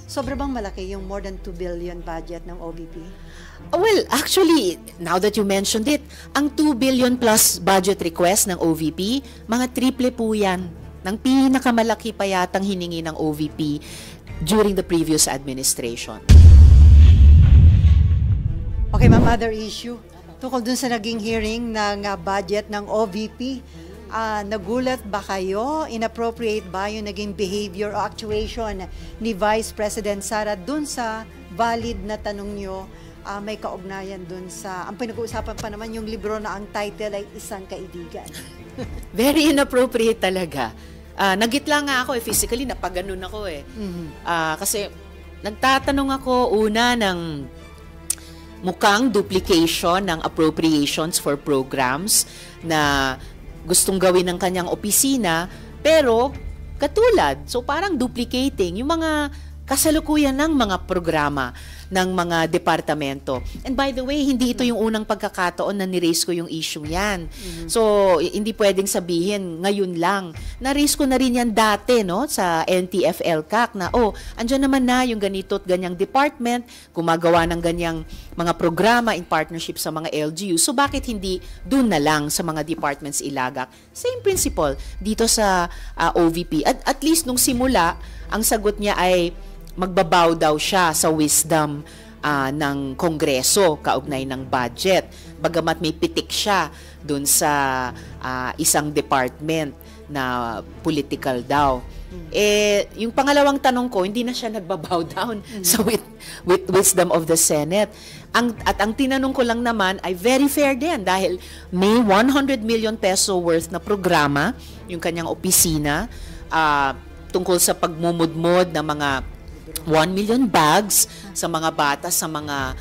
Sobra bang malaki yung more than 2 billion budget ng OVP? Well, actually, now that you mentioned it, ang 2 billion plus budget request ng OVP, mga triple po yan ng pinakamalaki pa yatang hiningi ng OVP during the previous administration. Okay, ma'am, other issue. Tungkol dun sa naging hearing ng budget ng OVP, nagulat ba kayo? Inappropriate ba yung naging behavior o actuation ni Vice President Sara dun sa valid na tanong nyo? May kaugnayan dun sa, ang pinag-uusapan pa naman yung libro na ang title ay Isang Kaibigan. Very inappropriate talaga. Nagitla nga ako physically, napaganon ako kasi nagtatanong ako una ng mukhang duplication ng appropriations for programs na gustong gawin ng kanyang opisina, pero katulad, so parang duplicating yung mga kasalukuyan ng mga programa ng mga departamento. And by the way, hindi ito yung unang pagkakataon na ni-raise ko yung issue yan. So, hindi pwedeng sabihin ngayon lang. Na-raise ko na rin yan dati, no, sa NTF-LCAC na, andyan naman na yung ganito at ganyang department, gumagawa ng ganyang mga programa in partnership sa mga LGU. So, bakit hindi dun na lang sa mga departments ilagak? Same principle dito sa OVP. At least nung simula, ang sagot niya ay magbabaw daw siya sa wisdom ng Kongreso kaugnay ng budget. Bagamat may pitik siya dun sa isang department na political daw. Yung pangalawang tanong ko, hindi na siya nagbabow down sa with wisdom of the Senate. At ang tinanong ko lang naman ay very fair din dahil may 100 million peso worth na programa, yung kanyang opisina, tungkol sa pagmumudmod ng mga 1 million bags sa mga bata sa mga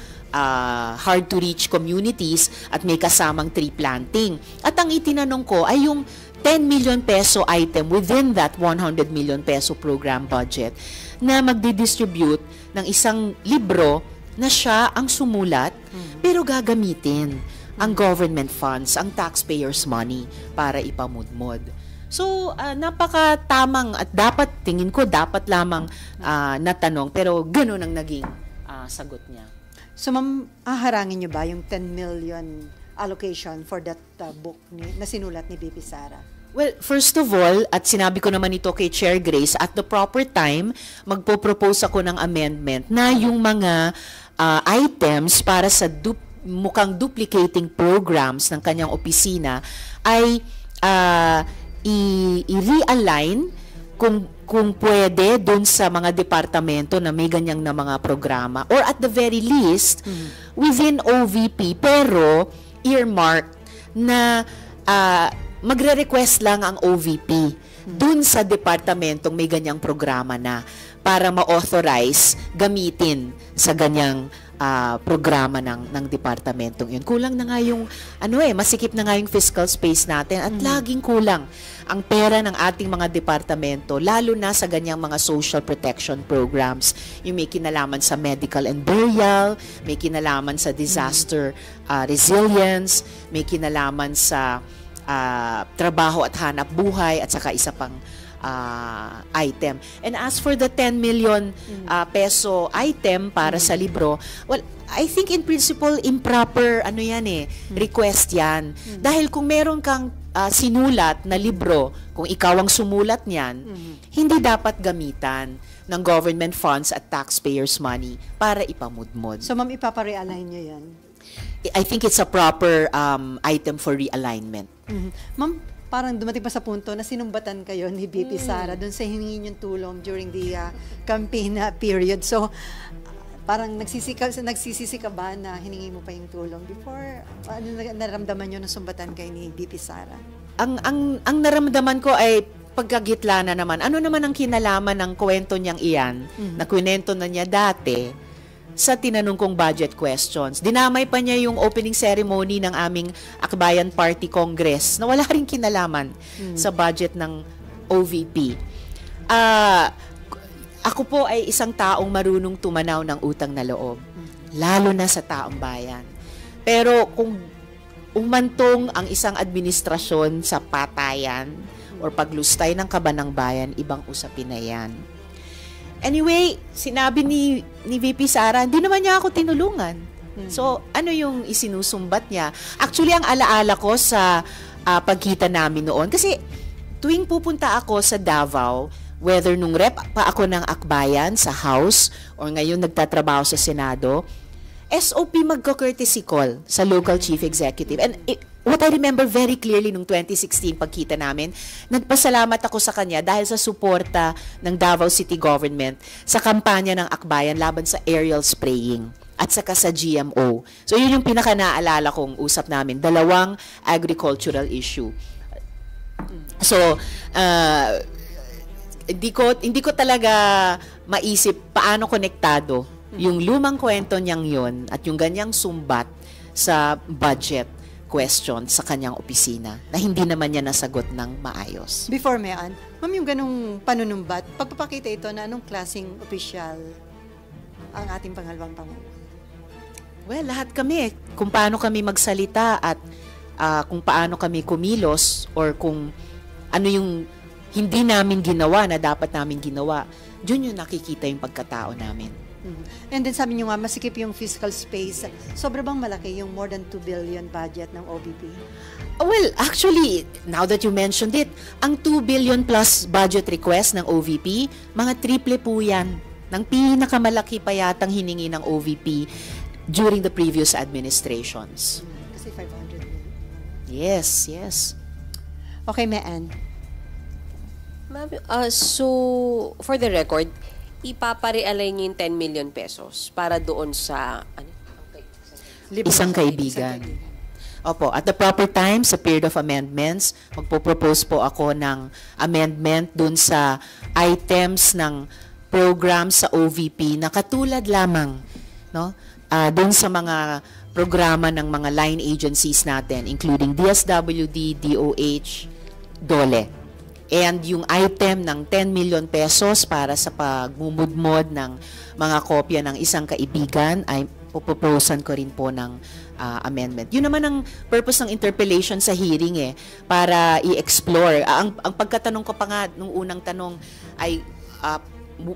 hard-to-reach communities at may kasamang tree planting. At ang itinanong ko ay yung 10 million peso item within that 100 million peso program budget na magdi-distribute ng isang libro na siya ang sumulat pero gagamitin ang government funds, ang taxpayers' money para ipamudmod. So, napakatamang at tingin ko, dapat lamang natanong, pero gano'n ang naging sagot niya. So, ma'am, haharangin niyo ba yung 10 million allocation for that book na sinulat ni BP Sara? Well, first of all, at sinabi ko naman ito kay Chair Grace, at the proper time, magpo-propose ako ng amendment na yung mga items para sa mukhang duplicating programs ng kanyang opisina ay i-realign kung pwede dun sa mga departamento na may ganyang na mga programa or at the very least within OVP pero earmarked na magre-request lang ang OVP dun sa departamentong may ganyang programa na para ma-authorize gamitin sa ganyang programa ng departamentong yun. Kulang na nga yung masikip na nga yung fiscal space natin at laging kulang ang pera ng ating mga departamento lalo na sa ganyang mga social protection programs. Yung may kinalaman sa medical and burial, may kinalaman sa disaster resilience, may kinalaman sa trabaho at hanap buhay at saka isa pang item. And as for the 10 million peso item para sa libro, well, I think in principle improper request yan. Dahil kung meron kang sinulat na libro, kung ikaw ang sumulat niyan, hindi dapat gamitan ng government funds at taxpayers' money para ipamudmod. So, ma'am, ipapa-realign niyo yan? I think it's a proper item for realignment. Ma'am, parang dumating pa sa punto na sinumbatan kayo ni BP Sara doon sa hiningi niyong tulong during the campaign period. So, parang nagsisisi ka ba na hiningi mo pa yung tulong before? Ano naramdaman niyo nung sumbatan kay ni BP Sara? Ang naramdaman ko ay pagkagitla na naman. Ano naman ang kinalaman ng kwento niyang iyan na kwento na niya dati sa tinanong kong budget questions. Dinamay pa niya yung opening ceremony ng aming Akbayan Party Congress na wala rin kinalaman sa budget ng OVP. Ako po ay isang taong marunong tumanaw ng utang na loob, lalo na sa taong bayan. Pero kung umantong ang isang administrasyon sa patayan or paglustay ng kaban ng bayan, ibang usapin na yan. Anyway, sinabi ni VP Sara, hindi naman niya ako tinulungan. So, ano yung isinusumbat niya? Actually, ang alaala ko sa pagkita namin noon, kasi tuwing pupunta ako sa Davao, whether nung rep pa ako ng Akbayan sa House or ngayon nagtatrabaho sa Senado, SOP magko-courtesy call sa local chief executive. And what I remember very clearly nung 2016 pagkita namin, nagpasalamat ako sa kanya dahil sa suporta ng Davao City Government sa kampanya ng Akbayan laban sa aerial spraying at saka sa GMO. So yun yung pinaka-naalala kong usap namin, dalawang agricultural issue. So, hindi ko talaga maisip paano konektado yung lumang kwento niyang yun at yung ganyang sumbat sa budget question sa kanyang opisina na hindi naman niya nasagot ng maayos. Before Mayan, ma'am, yung ganong panunumbat, pagpapakita ito na anong klaseng opisyal ang ating pangalawang Pangulo? Well, lahat kami, kung paano kami magsalita at kung paano kami kumilos or kung ano yung hindi namin ginawa na dapat namin ginawa, yun yung nakikita yung pagkatao namin. And then sabi nyo nga, masikip yung fiscal space. Sobra bang malaki yung more than 2 billion budget ng OVP? Well, actually, now that you mentioned it, ang 2 billion plus budget request ng OVP, mga triple po yan ng pinakamalaki pa yatang hiningi ng OVP during the previous administrations. Kasi 500 million. Yes. Okay, Mayan. Ma'am, so, for the record, ipapare-align niyo yung 10 million pesos para doon sa Isang kaibigan. Opo, at the proper time, sa period of amendments, magpo-propose po ako ng amendment dun sa items ng program sa OVP na katulad lamang, no? Dun sa mga programa ng mga line agencies natin, including DSWD, DOH, DOLE. And yung item ng 10 million pesos para sa pagmumudmod ng mga kopya ng isang kaibigan ay puproposan ko rin po ng amendment. Yun naman ang purpose ng interpellation sa hearing para i-explore. Ang pagkatanong ko pa nga nung unang tanong ay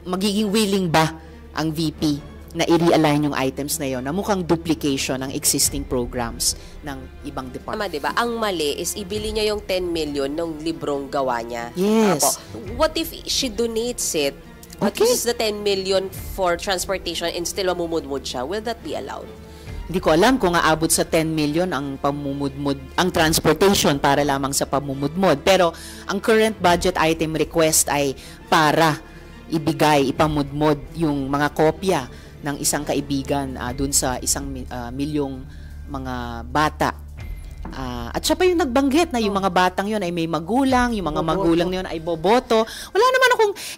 magiging willing ba ang VP na i-realign yung items na yon na mukhang duplication ng existing programs ng ibang department. Tama, diba? Ang mali is ibili niya yung 10 million ng librong gawa niya. Yes. What if she donates it, but uses the 10 million for transportation and still mamumudmud siya? Will that be allowed? Hindi ko alam kung aabot sa 10 million ang pamumudmud, ang transportation para lamang sa pamumudmod. Pero ang current budget item request ay para ipamudmod yung mga kopya ng isang kaibigan dun sa 1 milyong mga bata. At siya pa yung nagbanggit na yung mga batang yon ay may magulang, yung mga magulang na yun ay boboto.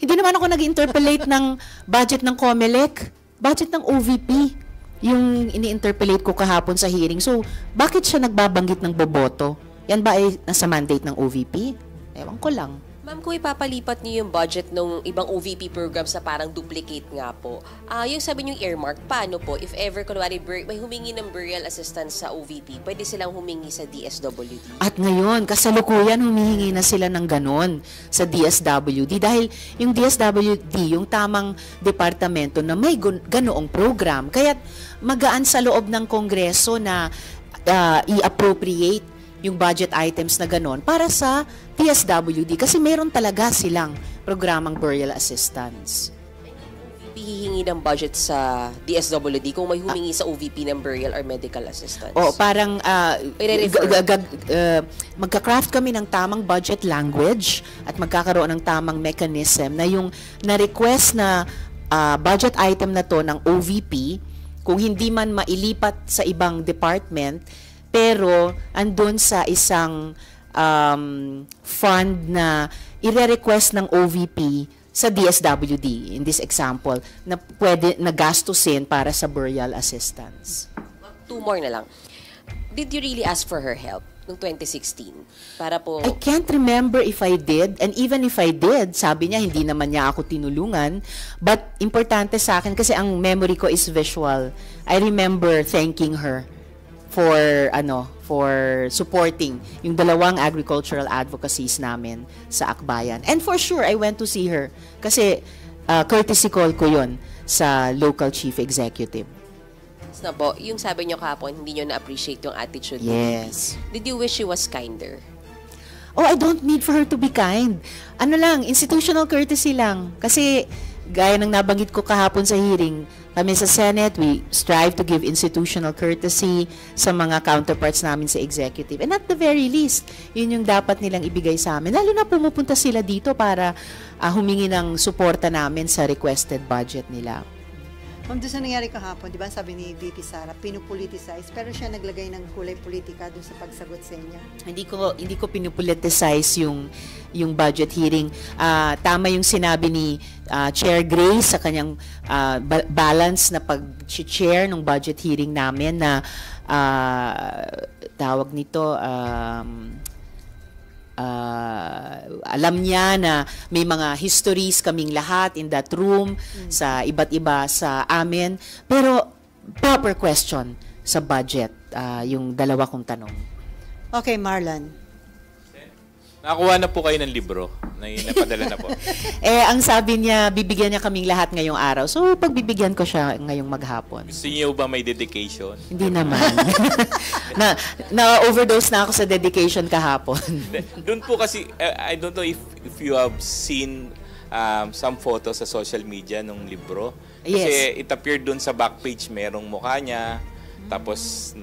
Hindi naman ako nag-interpolate ng budget ng COMELEC, budget ng OVP, yung ini-interpolate ko kahapon sa hearing. So, bakit siya nagbabanggit ng boboto? Yan ba ay nasa mandate ng OVP? Ewan ko lang. Ma'am, kung ipapalipat niyo yung budget ng ibang OVP programs na parang duplicate nga po, yung sabi niyo earmark, paano po? If ever, kunwari, may humingi ng burial assistance sa OVP, pwede silang humingi sa DSWD? At ngayon, kasalukuyan, humihingi na sila ng ganon sa DSWD dahil yung DSWD, yung tamang departamento na may ganoong program. Kaya magaan sa loob ng Kongreso na i-appropriate yung budget items na ganon para sa DSWD kasi meron talaga silang programang burial assistance. Hihingi ng budget sa DSWD kung may humingi sa OVP ng burial or medical assistance? Parang magka-craft kami ng tamang budget language at magkakaroon ng tamang mechanism na yung na-request na budget item na to ng OVP, kung hindi man mailipat sa ibang department, pero andun sa isang fund na ire-request ng OVP sa DSWD, in this example, na pwede nagastusin para sa burial assistance. 2 more na lang. Did you really ask for her help noong 2016? Para po... I can't remember if I did, and even if I did, sabi niya hindi naman niya ako tinulungan, but importante sa akin kasi ang memory ko is visual. I remember thanking her for supporting yung dalawang agricultural advocacies namin sa Akbayan. And for sure, I went to see her kasi courtesy call ko yon sa local chief executive. Na po, yung sabi nyo kahapon, hindi nyo na-appreciate yung attitude. Yes. Did you wish she was kinder? Oh, I don't need for her to be kind. Ano lang, institutional courtesy lang. Kasi, gaya ng nabanggit ko kahapon sa hearing, kami sa Senate, we strive to give institutional courtesy sa mga counterparts namin sa executive. And at the very least, yun yung dapat nilang ibigay sa amin. Lalo na pumupunta sila dito para humingi ng suporta namin sa requested budget nila. Ma'am, doon sa nangyari kahapon, di ba sabi ni VP Sara, pinupoliticize, pero siya naglagay ng kulay politika doon sa pagsagot sa inyo. Hindi ko pinupoliticize yung budget hearing. Tama yung sinabi ni Chair Grace sa kanyang balance na pag-chair ng budget hearing namin na tawag nito alam niya na may mga histories kaming lahat in that room sa iba't iba sa amin, pero proper question sa budget yung dalawa kong tanong. Okay, Marlon. Nakakuha na po kayo ng libro na napadala na po. Ang sabi niya, bibigyan niya kaming lahat ngayong araw. So, pagbibigyan ko siya ngayong maghapon. Gusto niyo ba may dedication? Hindi naman. Na-overdose na ako sa dedication kahapon. Doon po kasi, I don't know if you have seen some photos sa social media ng libro. Kasi it appeared doon sa back page, merong mukha niya. Tapos,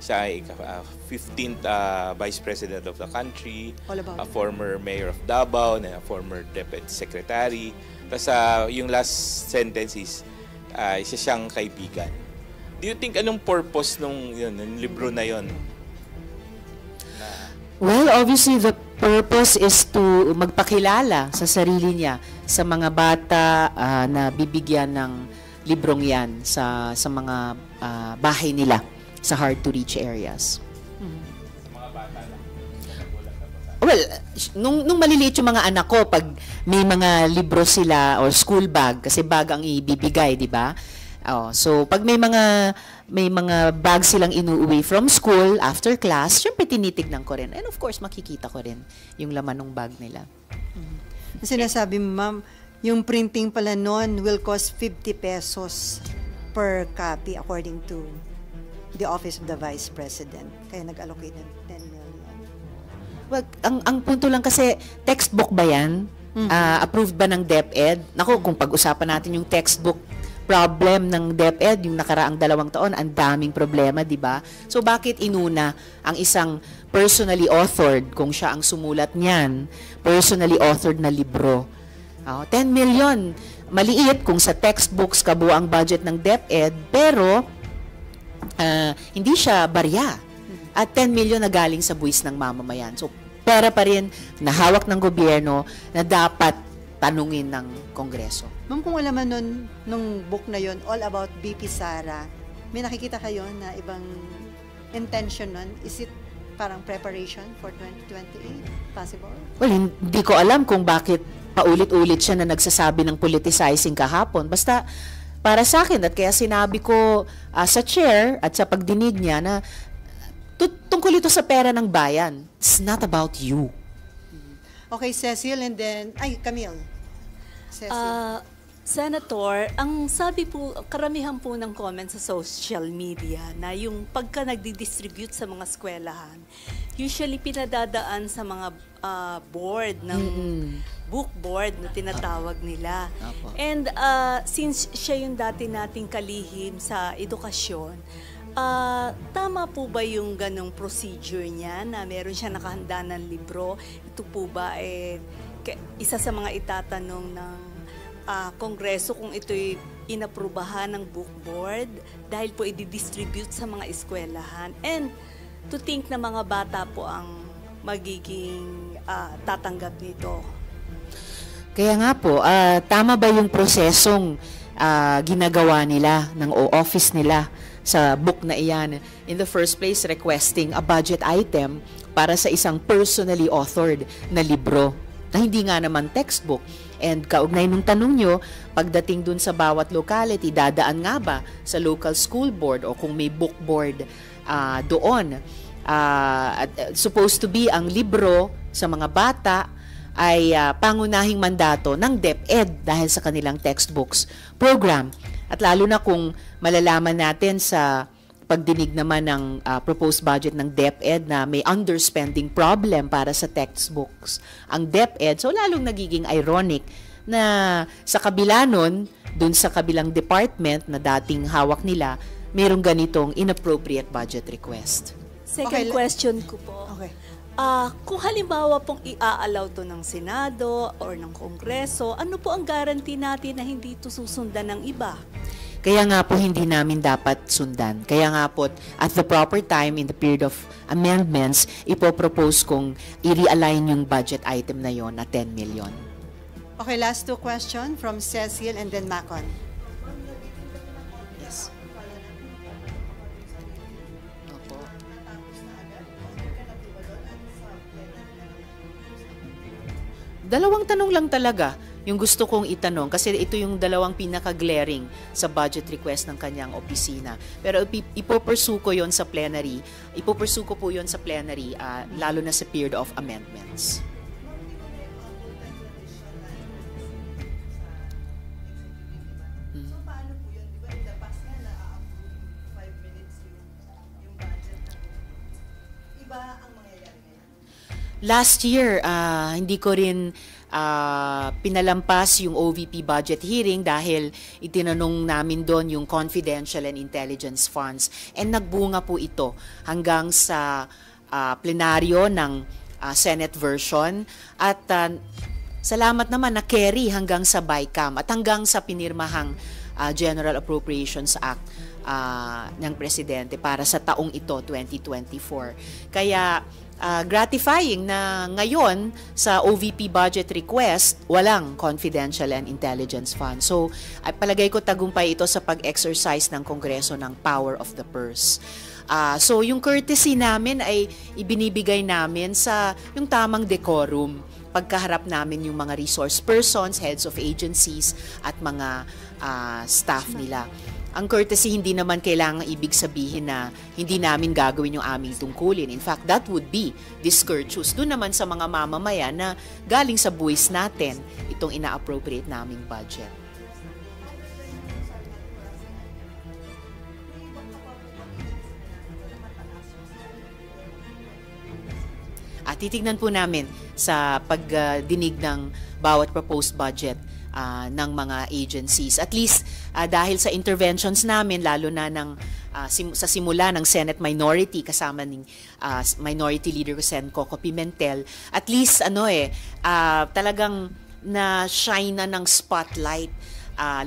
siya ay 15th Vice President of the country, a former Mayor of Davao, and a former Deputy Secretary. Tapos yung last sentence is, isa siyang kaibigan. Do you think anong purpose ng libro na yon? Well, obviously the purpose is to magpakilala sa sarili niya sa mga bata na bibigyan ng librong yan sa mga bahay nila sa hard-to-reach areas. Well, nung maliliit yung mga anak ko, pag may mga libro sila or school bag, kasi bag ang ibibigay, di ba? So, pag may mga bag silang inuuwi from school after class, syempre tinitignan ko rin. And of course, makikita ko rin yung laman ng bag nila. Sinasabi mo, ma'am, yung printing pala nun will cost 50 pesos per copy according to the Office of the Vice President. Kaya nag-allocate ng 10 million. Well, ang punto lang kasi, textbook ba yan? Approved ba ng DepEd? Naku, kung pag-usapan natin yung textbook problem ng DepEd, yung nakaraang 2 taon, ang daming problema, di ba? So, bakit inuna ang isang personally authored, kung siya ang sumulat niyan, personally authored na libro? 10 million. Maliit kung sa textbooks kabuang budget ng DepEd, pero hindi siya barya. At 10 million na galing sa buwis ng mamamayan. So, pera pa rin na hawak ng gobyerno na dapat tanungin ng Kongreso. Ma'am, kung alam nun, nung book na yon all about BP Sara, may nakikita kayo na ibang intention nun? Is it parang preparation for 2028? Possible? Well, hindi ko alam kung bakit paulit-ulit siya na nagsasabi ng politicizing kahapon. Basta, para sa akin, at kaya sinabi ko sa chair at sa pagdinig niya na tungkol ito sa pera ng bayan. It's not about you. Okay, Cecil, and then, Camille. Cecil. Senator, ang sabi po, karamihan po ng comments sa social media na yung pagka nagdi-distribute sa mga eskwelahan, usually pinadadaan sa mga board ng book board na tinatawag nila. And since siya yung dati nating kalihim sa edukasyon, tama po ba yung ganong procedure niya na meron siya nakahanda ng libro? Ito po ba isa sa mga itatanong ng Kongreso kung ito'y inaprubahan ng book board dahil po i-distribute sa mga eskwelahan? And to think na mga bata po ang magiging tatanggap nito. Kaya nga po, tama ba yung prosesong ginagawa nila ng office nila sa book na iyan? In the first place, requesting a budget item para sa isang personally authored na libro na hindi nga naman textbook. And kaugnay nung tanong nyo, pagdating dun sa bawat locality, dadaan nga ba sa local school board o kung may book board doon? Supposed to be ang libro sa mga bata ay pangunahing mandato ng DepEd dahil sa kanilang textbooks program. At lalo na kung malalaman natin sa pagdinig naman ng proposed budget ng DepEd na may underspending problem para sa textbooks ang DepEd, so lalong nagiging ironic na sa kabila nun, dun sa kabilang department na dating hawak nila, mayroong ganitong inappropriate budget request. Second question ko po. Okay. Kung halimbawa pong i-allow to ng Senado or ng Kongreso, ano po ang guarantee natin na hindi ito susundan ng iba? Kaya nga po hindi namin dapat sundan. Kaya nga po at the proper time in the period of amendments, ipopropose kong i-realign yung budget item na yon na 10 million. Okay, last 2 questions from Cecil and then Macon. Yes. Opo. Dalawang tanong lang talaga yung gusto kong itanong kasi ito yung dalawang pinaka-glaring sa budget request ng kanyang opisina. Pero ipopursue ko yon sa plenary. Ipopursue ko po yon sa plenary lalo na sa period of amendments. Last year, hindi ko rin pinalampas yung OVP budget hearing dahil itinanong namin doon yung confidential and intelligence funds. And nagbunga po ito hanggang sa plenaryo ng Senate version. At salamat naman na carry hanggang sa BICAM at hanggang sa pinirmahang General Appropriations Act ng Presidente para sa taong ito, 2024. Kaya gratifying na ngayon sa OVP budget request, walang confidential and intelligence fund. So, palagay ko tagumpay ito sa pag-exercise ng Kongreso ng power of the purse. So, yung courtesy namin ay ibinibigay namin sa yung tamang decorum pagkaharap namin yung mga resource persons, heads of agencies, at mga staff nila. Ang courtesy hindi naman kailangan ibig sabihin na hindi namin gagawin yung aming tungkulin. In fact, that would be discourteous. Doon naman sa mga mamamayan na galing sa buwis natin itong ina-appropriate naming budget. At titignan po namin sa pagdinig ng bawat proposed budget ng mga agencies. At least dahil sa interventions namin, lalo na sa simula ng Senate minority kasama ng Minority Leader Sen. Coco Pimentel, at least talagang na-shine na ng spotlight,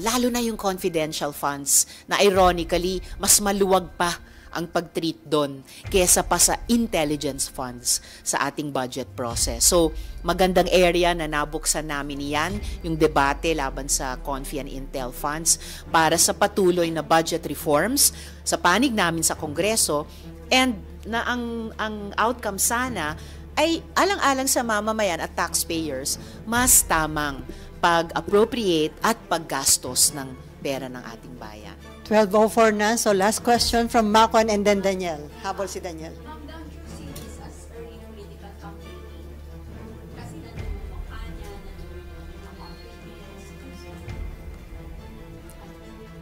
lalo na yung confidential funds na ironically mas maluwag pa ang pag-treat doon kesa pa sa intelligence funds sa ating budget process. So, magandang area na nabuksan namin yan, yung debate laban sa Confi and Intel funds para sa patuloy na budget reforms sa panig namin sa Kongreso, and na ang outcome sana ay alang-alang sa mamamayan at taxpayers, mas tamang pag-appropriate at paggastos ng pera ng ating bayan. 12:04 na, so last question from Macon and then Daniel. Habol si Daniel.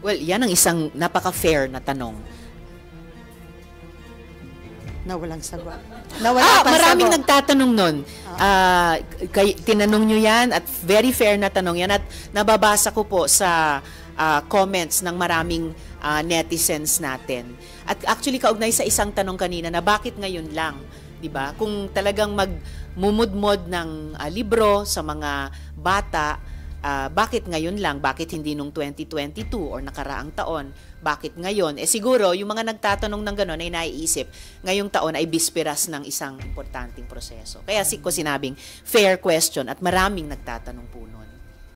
Well, yan ang isang napaka-fair na tanong. Na walang sagot. Maraming nagtatanong nun. Tinanong nyo yan at very fair na tanong yan at nababasa ko po sa comments ng maraming netizens natin. At actually kaugnay sa isang tanong kanina na bakit ngayon lang, 'di ba? Kung talagang magmumudmod ng libro sa mga bata, bakit ngayon lang? Bakit hindi nung 2022 or nakaraang taon? Bakit ngayon? Siguro yung mga nagtatanong ng gano'n ay naiisip, ngayong taon ay bisperas ng isang importanteng proseso. Kaya ko sinabing fair question at maraming nagtatanong po nun.